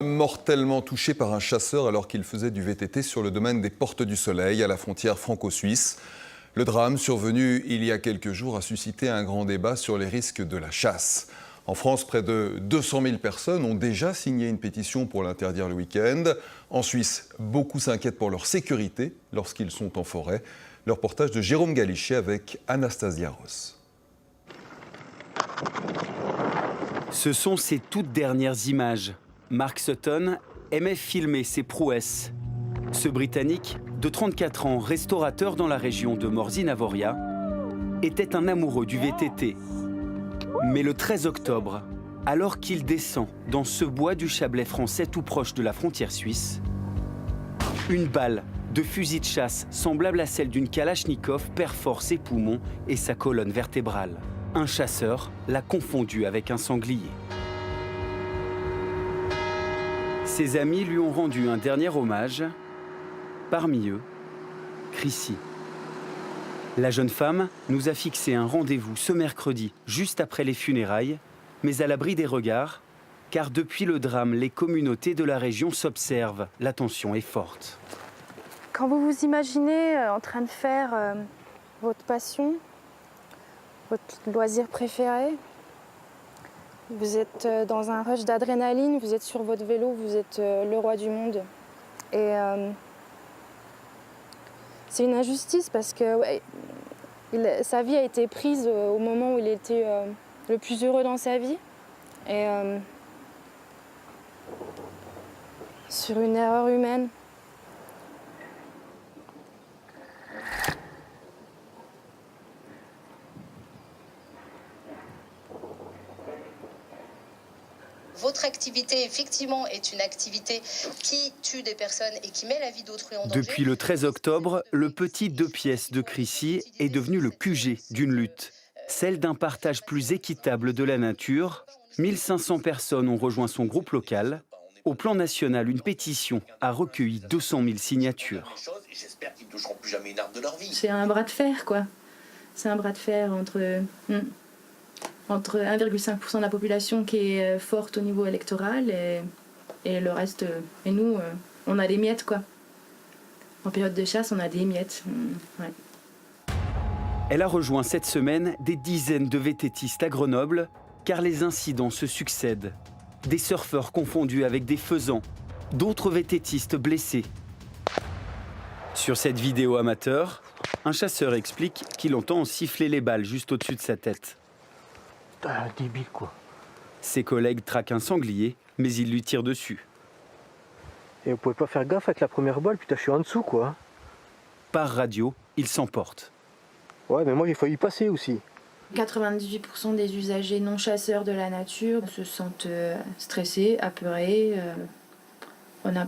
Mortellement touché par un chasseur alors qu'il faisait du VTT sur le domaine des Portes du Soleil, à la frontière franco-suisse. Le drame survenu il y a quelques jours a suscité un grand débat sur les risques de la chasse. En France, près de 200 000 personnes ont déjà signé une pétition pour l'interdire le week-end. En Suisse, beaucoup s'inquiètent pour leur sécurité lorsqu'ils sont en forêt. Le reportage de Jérôme Galichet avec Anastasia Ross. Ce sont ses toutes dernières images. Mark Sutton aimait filmer ses prouesses. Ce Britannique, de 34 ans, restaurateur dans la région de Morzine-Avoria, était un amoureux du VTT. Mais le 13 octobre, alors qu'il descend dans ce bois du Chablais français tout proche de la frontière suisse, une balle de fusil de chasse semblable à celle d'une Kalachnikov perfore ses poumons et sa colonne vertébrale. Un chasseur l'a confondu avec un sanglier. Ses amis lui ont rendu un dernier hommage, parmi eux, Chrissy. La jeune femme nous a fixé un rendez-vous ce mercredi, juste après les funérailles, mais à l'abri des regards, car depuis le drame, les communautés de la région s'observent. La tension est forte. Quand vous vous imaginez en train de faire votre passion, votre loisir préféré, vous êtes dans un rush d'adrénaline, vous êtes sur votre vélo, vous êtes le roi du monde. Et c'est une injustice parce que sa vie a été prise au moment où il était le plus heureux dans sa vie. Et sur une erreur humaine. Votre activité, effectivement, est une activité qui tue des personnes et qui met la vie d'autrui en danger. Depuis le 13 octobre, le petit 2 pièces de Chrissy est devenu le QG d'une lutte, celle d'un partage plus équitable de la nature. 1500 personnes ont rejoint son groupe local. Au plan national, une pétition a recueilli 200 000 signatures. C'est un bras de fer, quoi. C'est un bras de fer entre 1,5% de la population qui est forte au niveau électoral et le reste. Et nous, on a des miettes, quoi. En période de chasse, on a des miettes. Ouais. Elle a rejoint cette semaine des dizaines de VTTistes à Grenoble, car les incidents se succèdent. Des surfeurs confondus avec des faisans, d'autres VTTistes blessés. Sur cette vidéo amateur, un chasseur explique qu'il entend siffler les balles juste au-dessus de sa tête. Débile, quoi. Ses collègues traquent un sanglier, mais ils lui tirent dessus. Et vous pouvez pas faire gaffe avec la première balle, putain, je suis en dessous, quoi. Par radio, il s'emporte. Ouais, mais moi, j'ai failli y passer aussi. 98% des usagers non chasseurs de la nature se sentent stressés, apeurés. On a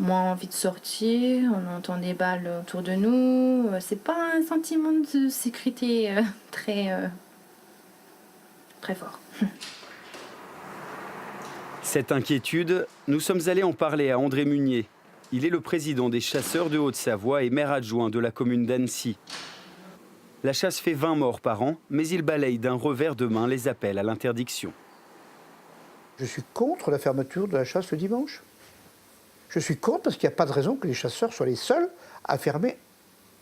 moins envie de sortir, on entend des balles autour de nous. C'est pas un sentiment de sécurité très fort. Cette inquiétude, nous sommes allés en parler à André Munier. Il est le président des chasseurs de Haute-Savoie et maire adjoint de la commune d'Annecy. La chasse fait 20 morts par an, mais il balaye d'un revers de main les appels à l'interdiction. Je suis contre la fermeture de la chasse le dimanche. Je suis contre parce qu'il n'y a pas de raison que les chasseurs soient les seuls à fermer,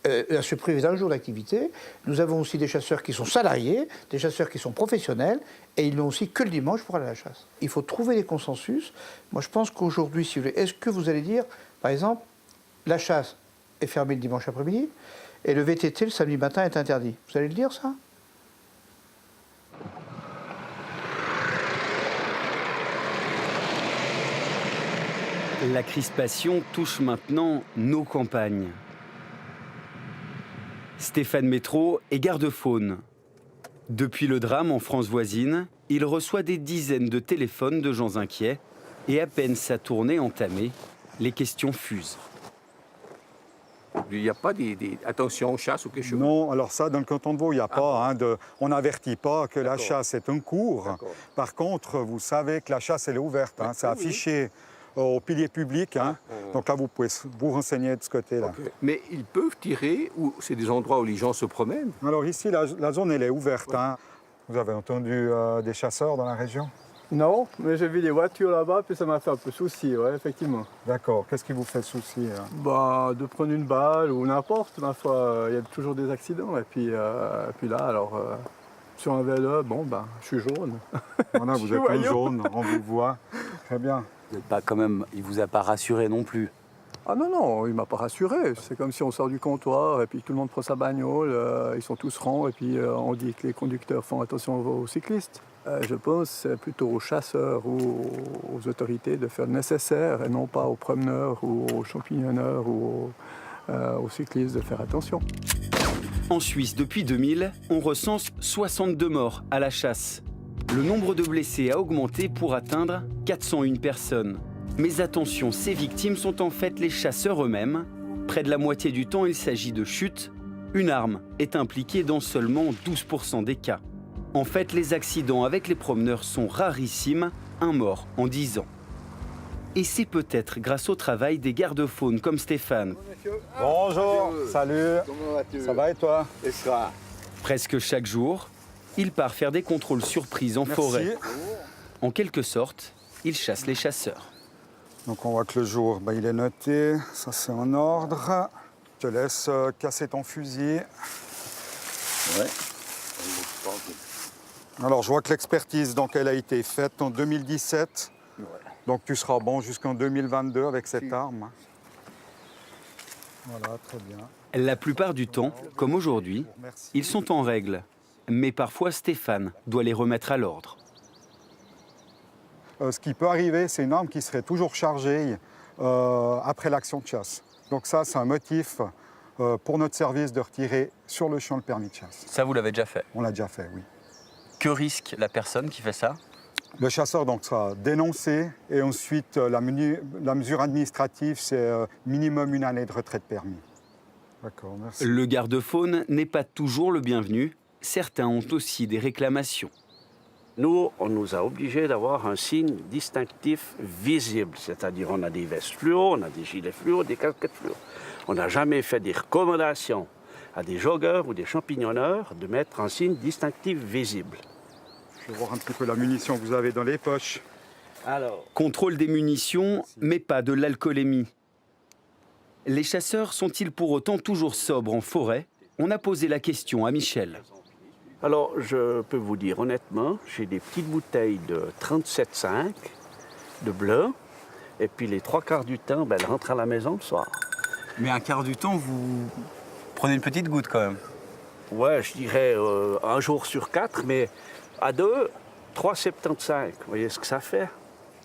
à se priver d'un jour d'activité. Nous avons aussi des chasseurs qui sont salariés, des chasseurs qui sont professionnels, et ils n'ont aussi que le dimanche pour aller à la chasse. Il faut trouver des consensus. Moi, je pense qu'aujourd'hui, si vous voulez, est-ce que vous allez dire, par exemple, la chasse est fermée le dimanche après-midi, et le VTT le samedi matin est interdit? Vous allez le dire, ça? La crispation touche maintenant nos campagnes. Stéphane Métro est garde-faune. Depuis le drame en France voisine, il reçoit des dizaines de téléphones de gens inquiets et à peine sa tournée entamée, les questions fusent. Il n'y a pas attention aux chasses ou quelque chose? Non, alors ça, dans le canton de Vaud, il n'y a pas. On n'avertit pas que la chasse est un cours. Par contre, vous savez que la chasse, elle est ouverte. C'est affiché au pilier public. Donc là, vous pouvez vous renseigner de ce côté-là. Okay. Mais ils peuvent tirer, ou c'est des endroits où les gens se promènent? Alors ici, la zone, elle est ouverte. Vous avez entendu des chasseurs dans la région? Non, mais j'ai vu des voitures là-bas, puis ça m'a fait un peu souci, ouais, effectivement. D'accord. Qu'est-ce qui vous fait souci Bah, de prendre une balle ou n'importe, ma foi, il y a toujours des accidents. Et puis là, alors, sur un vélo, bon, ben, je suis jaune. Voilà, vous êtes tout jaune, on vous voit. Très bien. Vous êtes pas quand même, il vous a pas rassuré non plus. Ah non, non, il m'a pas rassuré. C'est comme si on sort du comptoir et puis tout le monde prend sa bagnole, ils sont tous rangs et puis on dit que les conducteurs font attention aux cyclistes. Je pense que c'est plutôt aux chasseurs ou aux autorités de faire le nécessaire et non pas aux promeneurs ou aux champignonneurs ou aux cyclistes de faire attention. En Suisse, depuis 2000, on recense 62 morts à la chasse. Le nombre de blessés a augmenté pour atteindre 401 personnes. Mais attention, ces victimes sont en fait les chasseurs eux-mêmes. Près de la moitié du temps, il s'agit de chutes. Une arme est impliquée dans seulement 12% des cas. En fait, les accidents avec les promeneurs sont rarissimes, un mort en 10 ans. Et c'est peut-être grâce au travail des gardes-faunes comme Stéphane. Bonjour, salut. Comment vas-tu? Ça va et toi? Et ça? Presque chaque jour, il part faire des contrôles surprises en forêt. En quelque sorte, il chasse les chasseurs. Donc on voit que le jour, il est noté, ça c'est en ordre. Je te laisse casser ton fusil. Ouais. Alors je vois que l'expertise, donc, elle a été faite en 2017. Ouais. Donc tu seras bon jusqu'en 2022 avec cette arme. Voilà, très bien. La plupart du temps, comme aujourd'hui, ils sont en règle. Mais parfois, Stéphane doit les remettre à l'ordre. Ce qui peut arriver, c'est une arme qui serait toujours chargée après l'action de chasse. Donc ça, c'est un motif pour notre service de retirer sur le champ le permis de chasse. Ça, vous l'avez déjà fait. On l'a déjà fait, oui. Que risque la personne qui fait ça? Le chasseur donc, sera dénoncé et ensuite la mesure administrative, c'est minimum 1 année de retrait de permis. D'accord, merci. Le garde-faune n'est pas toujours le bienvenu. Certains ont aussi des réclamations. Nous, on nous a obligés d'avoir un signe distinctif visible, c'est-à-dire on a des vestes fluo, on a des gilets fluo, des casquettes fluo. On n'a jamais fait des recommandations à des joggeurs ou des champignonneurs de mettre un signe distinctif visible. Je vais voir un petit peu la munition que vous avez dans les poches. Alors, Contrôle des munitions, mais pas de l'alcoolémie. Les chasseurs sont-ils pour autant toujours sobres en forêt? On a posé la question à Michel. alors, je peux vous dire honnêtement, j'ai des petites bouteilles de 37,5 de bleu, et puis les 3/4 du temps, elles rentrent à la maison le soir. Mais un quart du temps, vous prenez une petite goutte quand même. Ouais, je dirais un jour sur 4, mais à 2, 3,75. Vous voyez ce que ça fait?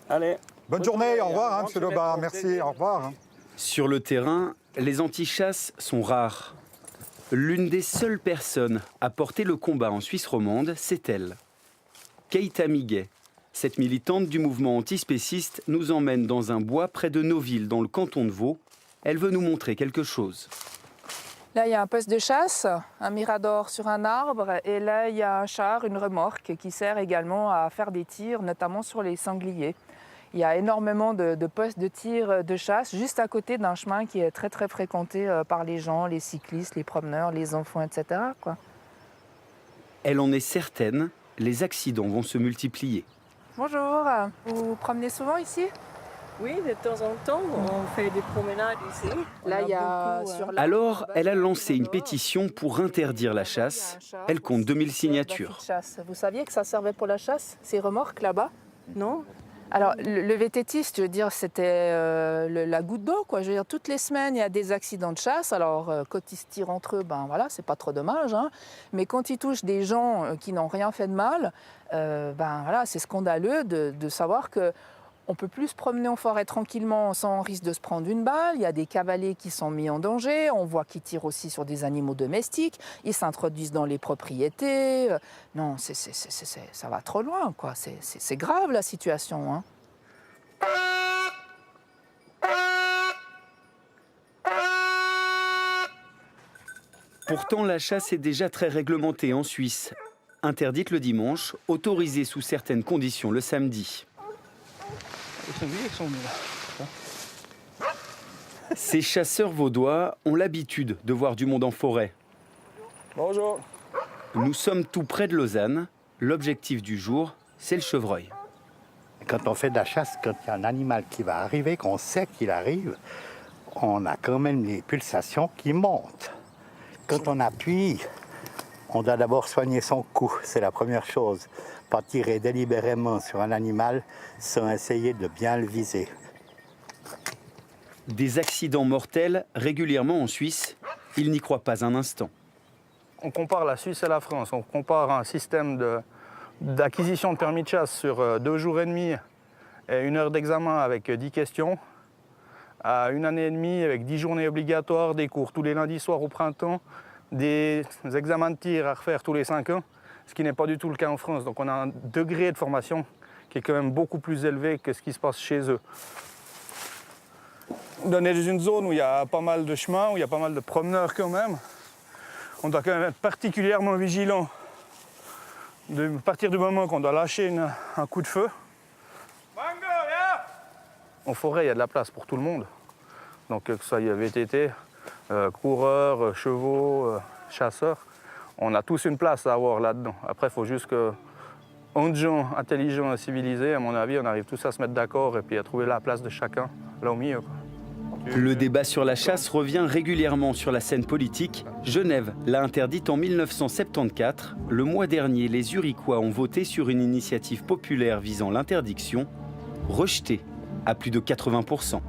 Allez. Bonne journée, au revoir, monsieur Loba. Merci, au revoir. Sur le terrain, les antichasses sont rares. L'une des seules personnes à porter le combat en Suisse romande, c'est elle. Keita Miguet. Cette militante du mouvement antispéciste nous emmène dans un bois près de Noville, dans le canton de Vaud. Elle veut nous montrer quelque chose. Là, il y a un poste de chasse, un mirador sur un arbre, et là, il y a un char, une remorque qui sert également à faire des tirs, notamment sur les sangliers. Il y a énormément de postes de tir de chasse juste à côté d'un chemin qui est très très fréquenté par les gens, les cyclistes, les promeneurs, les enfants, etc., quoi. Elle en est certaine, les accidents vont se multiplier. Bonjour, vous vous promenez souvent ici? Oui, de temps en temps, on fait des promenades ici. Là, il y a sur la... Alors, elle a lancé une pétition pour interdire la chasse. Elle compte 2000 signatures. Vous saviez que ça servait pour la chasse, ces remorques là-bas? Non. Alors, le VTTiste, je veux dire, c'était la goutte d'eau, quoi. Je veux dire, toutes les semaines, il y a des accidents de chasse. Alors, quand ils se tirent entre eux, ben voilà, c'est pas trop dommage, hein. Mais quand ils touchent des gens qui n'ont rien fait de mal, ben voilà, c'est scandaleux de savoir que on peut plus se promener en forêt tranquillement sans risque de se prendre une balle. Il y a des cavaliers qui sont mis en danger. On voit qu'ils tirent aussi sur des animaux domestiques. Ils s'introduisent dans les propriétés. Non, ça va trop loin, quoi. C'est grave, la situation, hein. Pourtant, la chasse est déjà très réglementée en Suisse. Interdite le dimanche, autorisée sous certaines conditions le samedi. Ces chasseurs vaudois ont l'habitude de voir du monde en forêt. Bonjour. Nous sommes tout près de Lausanne. L'objectif du jour, c'est le chevreuil. Quand on fait de la chasse, quand il y a un animal qui va arriver, qu'on sait qu'il arrive, on a quand même les pulsations qui montent. Quand on appuie, on doit d'abord soigner son cou, c'est la première chose. Pas tirer délibérément sur un animal sans essayer de bien le viser. Des accidents mortels régulièrement en Suisse, il n'y croit pas un instant. On compare la Suisse et la France, on compare un système d'acquisition de permis de chasse sur 2 jours et demi et 1 heure d'examen avec 10 questions, à 1 année et demie avec 10 journées obligatoires, des cours tous les lundis soirs au printemps, des examens de tir à refaire tous les 5 ans, ce qui n'est pas du tout le cas en France. Donc on a un degré de formation qui est quand même beaucoup plus élevé que ce qui se passe chez eux. On est dans une zone où il y a pas mal de chemins, où il y a pas mal de promeneurs quand même. On doit quand même être particulièrement vigilant à partir du moment qu'on doit lâcher un coup de feu. En forêt, il y a de la place pour tout le monde. Donc que ce soit VTT, coureurs, chevaux, chasseurs, on a tous une place à avoir là-dedans. Après, il faut juste que, entre gens intelligents et civilisés, à mon avis, on arrive tous à se mettre d'accord et puis à trouver la place de chacun là au milieu. Le débat sur la chasse revient régulièrement sur la scène politique. Genève l'a interdite en 1974. Le mois dernier, les Zurichois ont voté sur une initiative populaire visant l'interdiction, rejetée à plus de 80%.